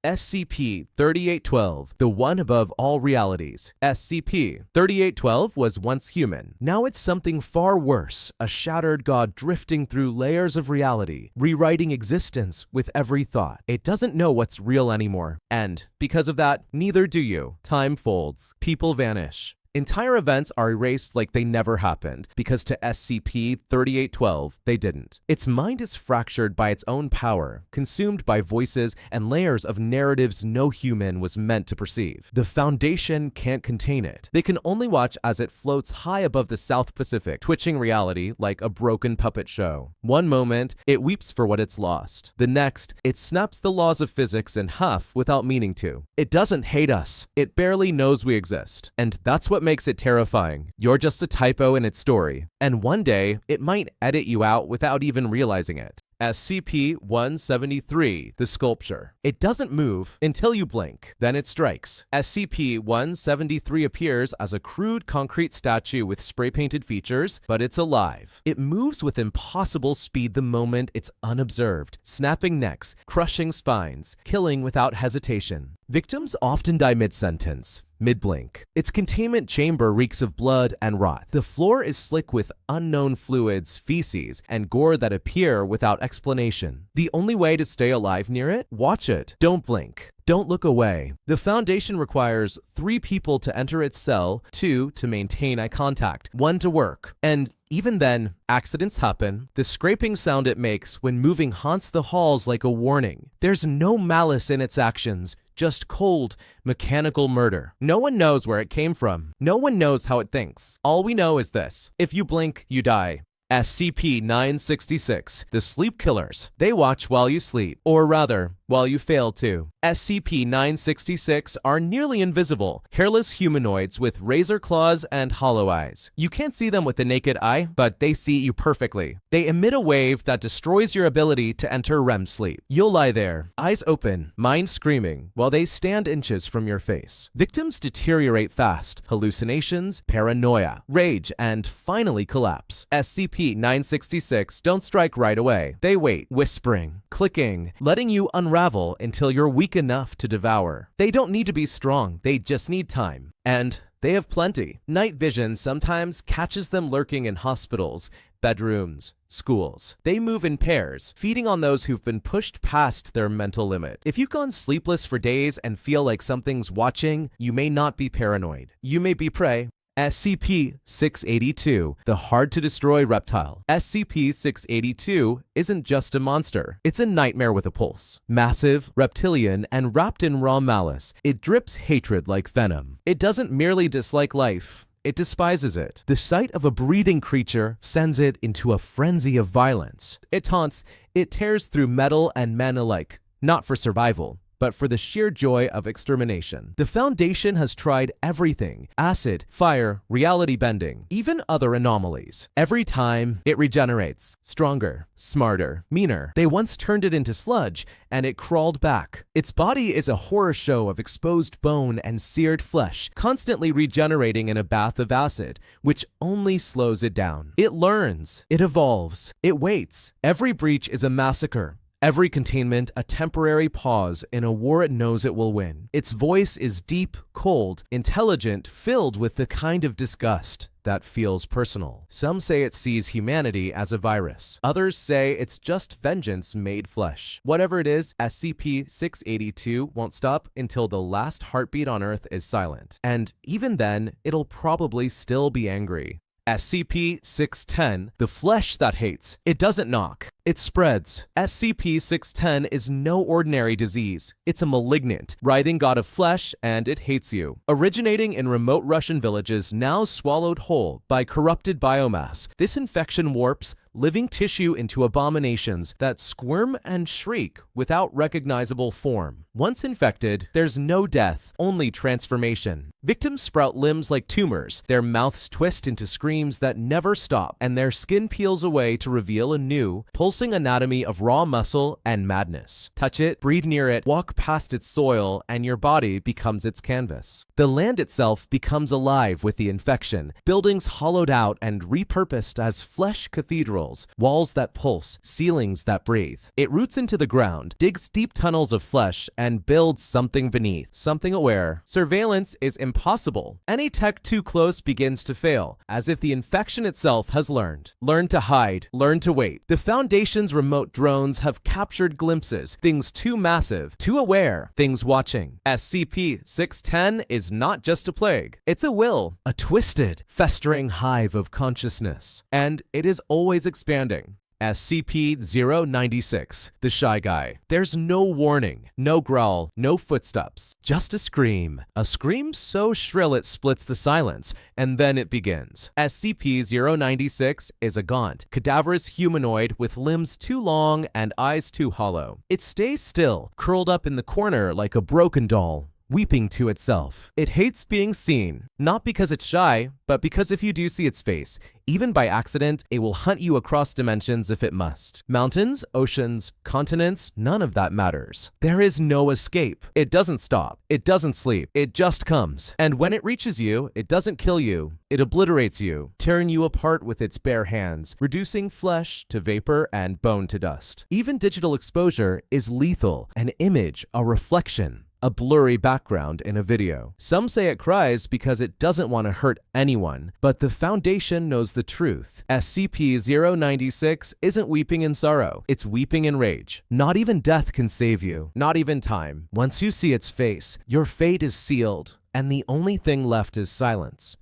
SCP-3812, the one above all realities. SCP-3812 was once human. Now it's something far worse, a shattered god drifting through layers of reality, rewriting existence with every thought. It doesn't know what's real anymore. And because of that, neither do you. Time folds. People vanish. Entire events are erased like they never happened, because to SCP-3812, they didn't. Its mind is fractured by its own power, consumed by voices and layers of narratives no human was meant to perceive. The Foundation can't contain it. They can only watch as it floats high above the South Pacific, twitching reality like a broken puppet show. One moment, it weeps for what it's lost. The next, it snaps the laws of physics in half without meaning to. It doesn't hate us. It barely knows we exist. And that's what makes it terrifying. You're just a typo in its story, and one day it might edit you out without even realizing it. SCP-173, the sculpture. It doesn't move until you blink, then it strikes. SCP-173 appears as a crude concrete statue with spray-painted features, but it's alive. It moves with impossible speed the moment it's unobserved, snapping necks, crushing spines, killing without hesitation. Victims often die mid-sentence, mid-blink. Its containment chamber reeks of blood and rot. The floor is slick with unknown fluids, feces, and gore that appear without explanation. The only way to stay alive near it? Watch it. Don't blink. Don't look away. The Foundation requires 3 people to enter its cell, 2 to maintain eye contact, 1 to work. And even then, accidents happen. The scraping sound it makes when moving haunts the halls like a warning. There's no malice in its actions, just cold, mechanical murder. No one knows where it came from. No one knows how it thinks. All we know is this: if you blink, you die. SCP-966, the Sleep Killers. They watch while you sleep, or rather, while you fail to. SCP-966 are nearly invisible, hairless humanoids with razor claws and hollow eyes. You can't see them with the naked eye, but they see you perfectly. They emit a wave that destroys your ability to enter REM sleep. You'll lie there, eyes open, mind screaming, while they stand inches from your face. Victims deteriorate fast, hallucinations, paranoia, rage, and finally collapse. SCP-966 don't strike right away. They wait, whispering, clicking, letting you unravel until you're weak enough to devour. They don't need to be strong, they just need time. And they have plenty. Night vision sometimes catches them lurking in hospitals, bedrooms, schools. They move in pairs, feeding on those who've been pushed past their mental limit. If you've gone sleepless for days and feel like something's watching, you may not be paranoid. You may be prey. SCP-682, the hard-to-destroy reptile. SCP-682 isn't just a monster. It's a nightmare with a pulse. Massive, reptilian, and wrapped in raw malice, it drips hatred like venom. It doesn't merely dislike life. It despises it. The sight of a breathing creature sends it into a frenzy of violence. It taunts, it tears through metal and men alike, not for survival, but for the sheer joy of extermination. The Foundation has tried everything: acid, fire, reality bending, even other anomalies. Every time, it regenerates. Stronger, smarter, meaner. They once turned it into sludge, and it crawled back. Its body is a horror show of exposed bone and seared flesh, constantly regenerating in a bath of acid, which only slows it down. It learns. It evolves. It waits. Every breach is a massacre. Every containment a temporary pause in a war it knows it will win. Its voice is deep, cold, intelligent, filled with the kind of disgust that feels personal. Some say it sees humanity as a virus. Others say it's just vengeance made flesh. Whatever it is, SCP-682 won't stop until the last heartbeat on Earth is silent. And even then, it'll probably still be angry. SCP-610, the flesh that hates. It doesn't knock. It spreads. SCP-610 is no ordinary disease. It's a malignant, writhing god of flesh, and it hates you. Originating in remote Russian villages now swallowed whole by corrupted biomass, this infection warps living tissue into abominations that squirm and shriek without recognizable form. Once infected, there's no death, only transformation. Victims sprout limbs like tumors, their mouths twist into screams that never stop, and their skin peels away to reveal a new, pulsing anatomy of raw muscle and madness. Touch it, breathe near it, walk past its soil, and your body becomes its canvas. The land itself becomes alive with the infection, buildings hollowed out and repurposed as flesh cathedrals. portals, walls that pulse, ceilings that breathe. It roots into the ground, digs deep tunnels of flesh, and builds something beneath, something aware. Surveillance is impossible. Any tech too close begins to fail, as if the infection itself has learned. Learn to hide, learn to wait. The Foundation's remote drones have captured glimpses, things too massive, too aware, things watching. SCP-610 is not just a plague. It's a will, a twisted, festering hive of consciousness. And it is always expanding. SCP-096, the Shy Guy. There's no warning, no growl, no footsteps, just a scream. A scream so shrill it splits the silence, and then it begins. SCP-096 is a gaunt, cadaverous humanoid with limbs too long and eyes too hollow. It stays still, curled up in the corner like a broken doll, weeping to itself. It hates being seen, not because it's shy, but because if you do see its face, even by accident, it will hunt you across dimensions if it must. Mountains, oceans, continents, none of that matters. There is no escape. It doesn't stop. It doesn't sleep. It just comes. And when it reaches you, it doesn't kill you. It obliterates you, tearing you apart with its bare hands, reducing flesh to vapor and bone to dust. Even digital exposure is lethal, an image, a reflection, a blurry background in a video. Some say it cries because it doesn't want to hurt anyone, but the Foundation knows the truth. SCP-096 isn't weeping in sorrow, it's weeping in rage. Not even death can save you, not even time. Once you see its face, your fate is sealed, and the only thing left is silence.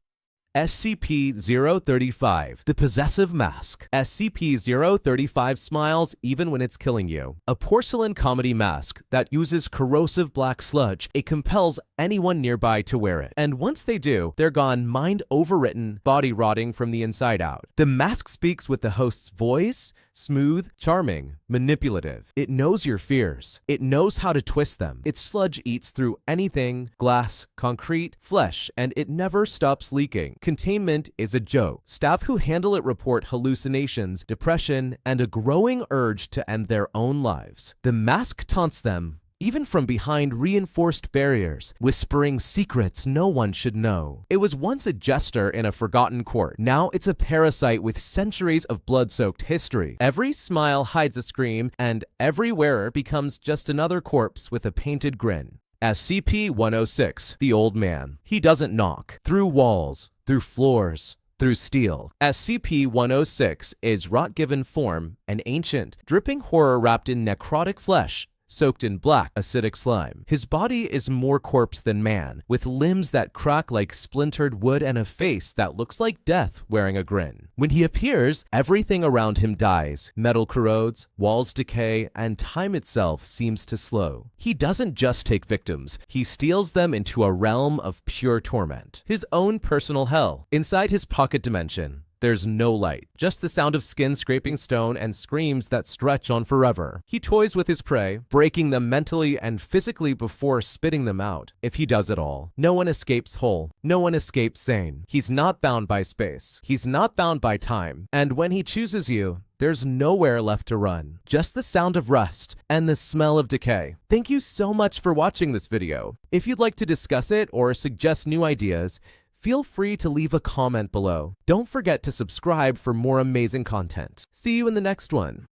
SCP-035, the Possessive Mask. SCP-035 smiles even when it's killing you. A porcelain comedy mask that uses corrosive black sludge. It compels anyone nearby to wear it. And once they do, they're gone mind overwritten, body rotting from the inside out. The mask speaks with the host's voice, smooth, charming, manipulative. It knows your fears. It knows how to twist them. Its sludge eats through anything, glass, concrete, flesh, and it never stops leaking. Containment is a joke. Staff who handle it report hallucinations, depression, and a growing urge to end their own lives. The mask taunts them, even from behind reinforced barriers, whispering secrets no one should know. It was once a jester in a forgotten court. Now it's a parasite with centuries of blood-soaked history. Every smile hides a scream, and every wearer becomes just another corpse with a painted grin. SCP-106, the Old Man. He doesn't knock. Through walls, through floors, through steel. SCP-106 is rot-given form, an ancient, dripping horror wrapped in necrotic flesh, soaked in black, acidic slime. His body is more corpse than man, with limbs that crack like splintered wood and a face that looks like death wearing a grin. When he appears, everything around him dies. Metal corrodes, walls decay, and time itself seems to slow. He doesn't just take victims, he steals them into a realm of pure torment. His own personal hell. Inside his pocket dimension, there's no light, just the sound of skin scraping stone and screams that stretch on forever. He toys with his prey, breaking them mentally and physically before spitting them out, if he does at all. No one escapes whole. No one escapes sane. He's not bound by space. He's not bound by time. And when he chooses you, there's nowhere left to run. Just the sound of rust and the smell of decay. Thank you so much for watching this video. If you'd like to discuss it or suggest new ideas, feel free to leave a comment below. Don't forget to subscribe for more amazing content. See you in the next one.